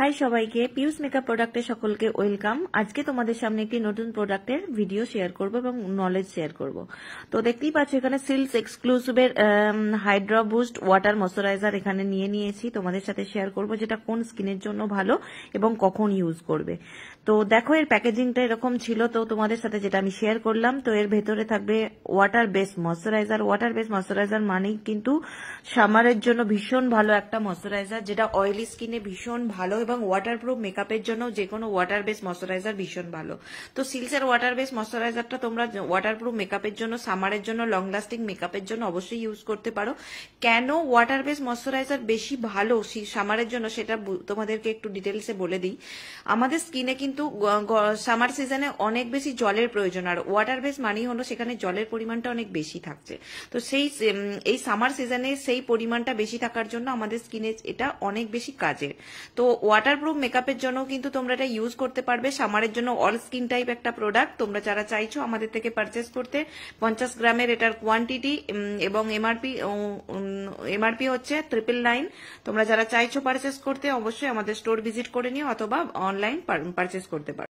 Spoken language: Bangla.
হাই সবাইকে, পিউস মেকআপ প্রোডাক্টে সকলকে ওয়েলকাম। আজকে তোমাদের সামনে একটি নতুন প্রোডাক্টের ভিডিও শেয়ার করব এবং নলেজ শেয়ার করব। তো দেখতেই পাচ্ছ এখানে সিল্কস এক্সক্লুসিভের হাইড্রা বুস্ট ওয়াটার ময়শ্চারাইজার এখানে নিয়েছি, তোমাদের সাথে শেয়ার করব যেটা কোন স্কিনের জন্য ভালো এবং কখন ইউজ করবে। তো দেখো এর প্যাকেজিংটা এরকম ছিল, তো তোমাদের সাথে যেটা আমি শেয়ার করলাম। তো এর ভেতরে থাকবে water base moisturiser. Water base moisturiser মানেই কিন্তু সামারের জন্য ভীষণ ভালো একটা ময়শ্চারাইজার, যেটা অয়েলি স্কিনে ভীষণ ভালো এবং ওয়াটারপ্রুফ মেকআপের জন্য যে কোনো ওয়াটার বেস ময়শ্চারাইজার ভীষণ ভালো। তো সিল্কসের ওয়াটার বেস ময়শ্চারাইজারটা তোমরা ওয়াটারপ্রুফ মেকআপের জন্য, সামারের জন্য, লং লাস্টিং মেকআপের জন্য অবশ্যই ইউজ করতে পারো। কেন ওয়াটার বেস ময়শ্চারাইজার বেশি ভালো সামারের জন্য সেটা তোমাদেরকে একটু ডিটেলসে বলে দিই। আমাদের স্কিনে কিন্তু সামার সিজনে অনেক বেশি জলের প্রয়োজন, আর ওয়াটার বেস মানেই হলো সেখানে জলের পরিমাণটা অনেক বেশি থাকছে। তো এই সামার সিজনে সেই পরিমাণটা বেশি থাকার জন্য আমাদের স্কিনে এটা অনেক বেশি কাজের। তো ওয়াটারপ্রুফ মেকআপের জন্য কিন্তু তোমরা এটা ইউজ করতে পারবে। সামারের জন্য অল স্কিন টাইপ একটা প্রোডাক্ট। তোমরা যারা চাইছো আমাদের থেকে পারচেস করতে, 50 গ্রামের এটার কোয়ান্টিটি এবং এমআরপি হচ্ছে 999। তোমরা যারা চাইছো পারচেস করতে অবশ্যই আমাদের স্টোর ভিজিট করে নিও অথবা অনলাইন পারচেস করতে পারো।